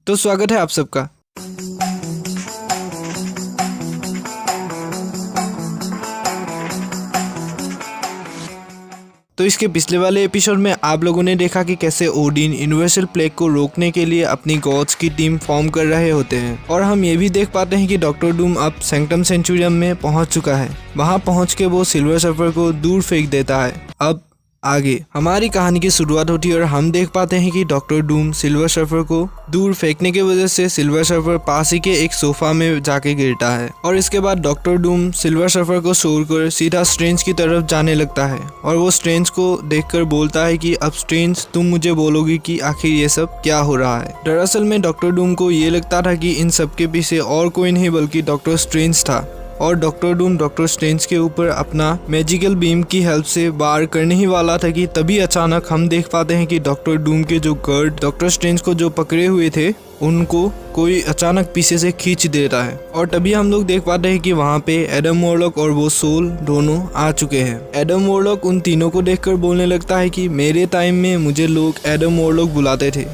तो स्वागत है आप सबका। तो इसके पिछले वाले एपिसोड में आप लोगों ने देखा कि कैसे ओडिन यूनिवर्सल प्लेग को रोकने के लिए अपनी गॉड्स की टीम फॉर्म कर रहे होते हैं, और हम ये भी देख पाते हैं कि डॉक्टर डूम अब सैंक्टम सेंचुरियम में पहुंच चुका है। वहां पहुंच के वो सिल्वर सर्फर को दूर फेंक देता है। अब आगे हमारी कहानी की शुरुआत होती है और हम देख पाते हैं कि डॉक्टर डूम सिल्वर सर्फर को दूर फेंकने की वजह से सिल्वर सर्फर पास ही के एक सोफा में जाके गिरता है, और इसके बाद डॉक्टर डूम सिल्वर सर्फर को छोड़कर सीधा स्ट्रेंज की तरफ जाने लगता है, और वो स्ट्रेंज को देखकर बोलता है कि अब स्ट्रेंज तुम मुझे बोलोगी कि आखिर ये सब क्या हो रहा है। दरअसल में डॉक्टर डूम को ये लगता था कि इन सब के पीछे और कोई नहीं बल्कि डॉक्टर स्ट्रेंज था, और डॉक्टर डूम डॉक्टर स्ट्रेंज के ऊपर अपना मैजिकल बीम की हेल्प से वार करने ही वाला था कि तभी अचानक हम देख पाते हैं कि डॉक्टर डूम के जो गार्ड डॉक्टर स्ट्रेंज को जो पकड़े हुए थे उनको कोई अचानक पीछे से खींच देता है, और तभी हम लोग देख पाते हैं कि वहाँ पे एडम वॉरलॉक और वो सोल दोनों आ चुके हैं। एडम वॉरलॉक उन तीनों को देखकर बोलने लगता है कि मेरे टाइम में मुझे लोग एडम वॉरलॉक बुलाते थे,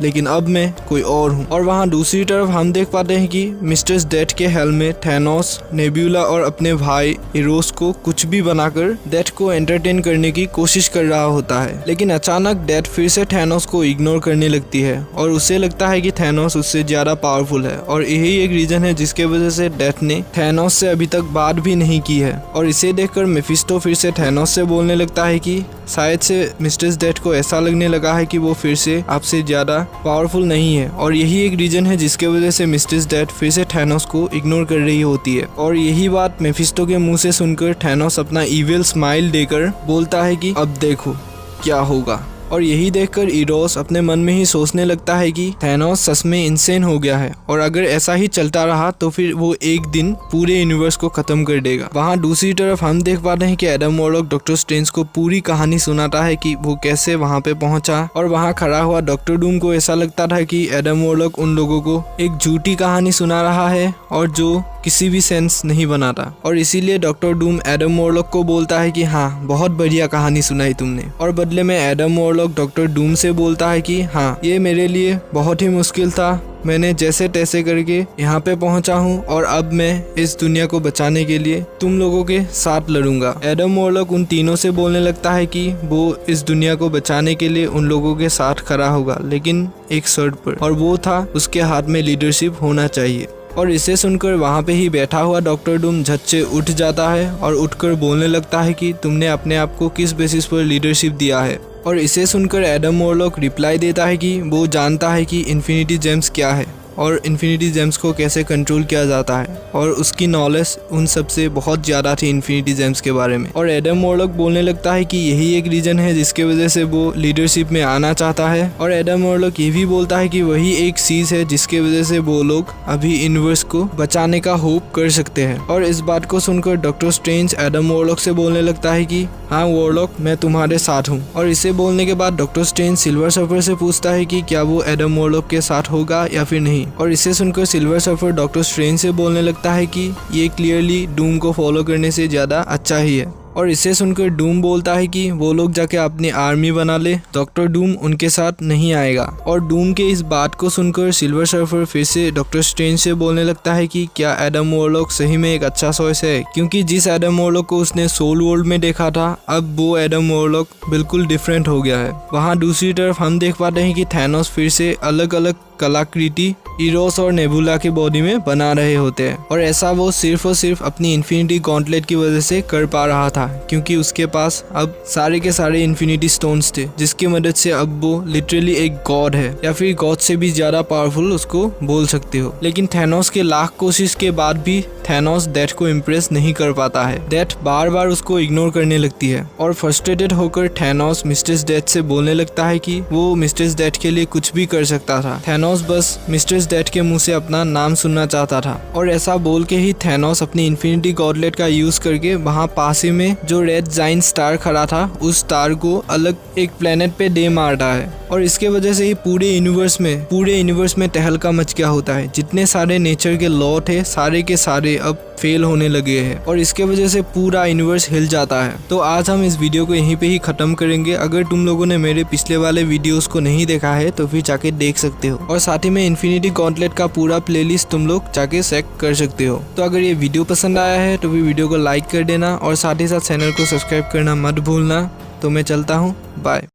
लेकिन अब मैं कोई और हूँ। और वहाँ दूसरी तरफ हम देख पाते हैं कि मिस्टर डेथ के हेल में थैनोस, नेबुला और अपने भाई इरोस को कुछ भी बनाकर डेथ को एंटरटेन करने की कोशिश कर रहा होता है, लेकिन अचानक डेथ फिर से थैनोस को इग्नोर करने लगती है, और उसे लगता है कि थैनोस उससे ज्यादा पावरफुल है, और यही एक रीजन है जिसके वजह से डेथ ने थैनोस से अभी तक बात भी नहीं की है। और इसे देखकर मेफिस्टो फिर से थैनोस से बोलने लगता है कि शायद से मिस्टर डेथ को ऐसा लगने लगा है कि वो फिर से आपसे ज्यादा पावरफुल नहीं है, और यही एक रीजन है जिसके वजह से मिस्टर डेथ फिर से थैनोस को इग्नोर कर रही होती है। और यही बात मेफिस्टो के मुंह से सुनकर थैनोस अपना इविल स्माइल देकर बोलता है कि अब देखो क्या होगा। और यही देखकर इरोस अपने मन में ही सोचने लगता है कि थैनोस सच में इंसेन हो गया है, और अगर ऐसा ही चलता रहा तो फिर वो एक दिन पूरे यूनिवर्स को खत्म कर देगा। वहाँ दूसरी तरफ हम देख पाते हैं कि एडम वॉरलॉक डॉक्टर स्ट्रेंज को पूरी कहानी सुनाता है कि वो कैसे वहाँ पे पहुंचा, और वहाँ खड़ा हुआ डॉक्टर डूम को ऐसा लगता था कि एडम वॉरलॉक उन लोगों को एक झूठी कहानी सुना रहा है और जो किसी भी सेंस नहीं बनाता, और इसीलिए डॉक्टर डूम एडम वॉरलॉक को बोलता है कि हाँ बहुत बढ़िया कहानी सुनाई तुमने। और बदले में एडम वॉरलॉक डॉक्टर डूम से बोलता है कि हाँ ये मेरे लिए बहुत ही मुश्किल था, मैंने जैसे तैसे करके यहाँ पे पहुंचा हूँ, और अब मैं इस दुनिया को बचाने के लिए तुम लोगों के साथ लड़ूंगा। एडम वॉरलॉक उन तीनों से बोलने लगता है कि वो इस दुनिया को बचाने के लिए उन लोगों के साथ खड़ा होगा, लेकिन एक शर्त पर, और वो था उसके हाथ में लीडरशिप होना चाहिए। और इसे सुनकर वहाँ पे ही बैठा हुआ डॉक्टर डूम झट से उठ जाता है और उठकर बोलने लगता है कि तुमने अपने आप को किस बेसिस पर लीडरशिप दिया है। और इसे सुनकर एडम वॉरलॉक रिप्लाई देता है कि वो जानता है कि इन्फिनिटी जेम्स क्या है और इन्फिनिटी जेम्स को कैसे कंट्रोल किया जाता है, और उसकी नॉलेज उन सब से बहुत ज़्यादा थी इन्फिनिटी जेम्स के बारे में। और एडम वॉरलॉक बोलने लगता है कि यही एक रीज़न है जिसके वजह से वो लीडरशिप में आना चाहता है, और एडम वॉरलॉक ये भी बोलता है कि वही एक चीज़ है जिसके वजह से वो लोग अभी यूनिवर्स को बचाने का होप कर सकते हैं। और इस बात को सुनकर डॉक्टर स्ट्रेंज एडम वॉरलॉक से बोलने लगता है कि हाँ वॉरलॉक मैं तुम्हारे साथ हूँ। और इसे बोलने के बाद डॉक्टर स्ट्रेंज सिल्वर सर्फर से पूछता है कि क्या वो एडम वॉरलॉक के साथ होगा या फिर नहीं। और इसे सुनकर सिल्वर सर्फर डॉक्टर स्ट्रेंज से बोलने लगता है कि ये क्लियरली डूम को फॉलो करने से ज़्यादा अच्छा ही है। और इसे सुनकर डूम बोलता है कि वो लोग जाके अपनी आर्मी बना ले, डॉक्टर डूम उनके साथ नहीं आएगा। और डूम के इस बात को सुनकर सिल्वर सर्फर फिर से डॉक्टर स्ट्रेंज से बोलने लगता है कि क्या एडम वॉरलॉक सही में एक अच्छा चॉइस है, क्योंकि जिस एडम वॉरलॉक को उसने सोल वर्ल्ड में देखा था अब वो एडम वॉरलॉक बिल्कुल डिफरेंट हो गया है। वहाँ दूसरी तरफ हम देख पाते हैं कि थैनोस फिर से अलग अलग कलाकृति इरोस और नेबुला की बॉडी में बना रहे होते हैं, और ऐसा वो सिर्फ और सिर्फ अपनी इन्फिनिटी गॉन्टलेट की वजह से कर पा रहा था, क्योंकि उसके पास अब सारे के सारे इन्फिनिटी स्टोन्स थे जिसकी मदद से अब वो लिटरली एक गॉड है, या फिर गॉड से भी ज्यादा पावरफुल उसको बोल सकते हो। लेकिन थैनोस के लाख कोशिश के बाद भी थैनोस डेथ को इम्प्रेस नहीं कर पाता है। डेथ बार बार उसको इग्नोर करने लगती है, और फ्रस्ट्रेटेड होकर थैनोस मिस्टर डेथ से बोलने लगता है कि वो मिस्टर डेथ के लिए कुछ भी कर सकता था। थैनोस बस मिस्टर डेथ के मुंह से अपना नाम सुनना चाहता था, और ऐसा बोल के ही थैनोस अपनी इन्फिनिटी गॉडलेट का यूज करके वहाँ पास ही में जो रेड जाइंट स्टार खड़ा था उस स्टार को अलग एक प्लेनेट पे दे मारता है, और इसके वजह से ही पूरे यूनिवर्स में तहलका मच गया होता है। जितने सारे नेचर के लॉ थे सारे के सारे अब फेल होने लगे हैं, और इसके वजह से पूरा यूनिवर्स हिल जाता है। तो आज हम इस वीडियो को यहीं पे ही खत्म करेंगे। अगर तुम लोगों ने मेरे पिछले वाले वीडियोस को नहीं देखा है तो फिर जाके देख सकते हो, और और साथ ही में इन्फिनिटी गॉन्टलेट का पूरा प्लेलिस्ट तुम लोग जाके चेक कर सकते हो। तो अगर ये वीडियो पसंद आया है तो भी वीडियो को लाइक कर देना और साथ ही साथ चैनल को सब्सक्राइब करना मत भूलना। तो मैं चलता हूँ, बाय।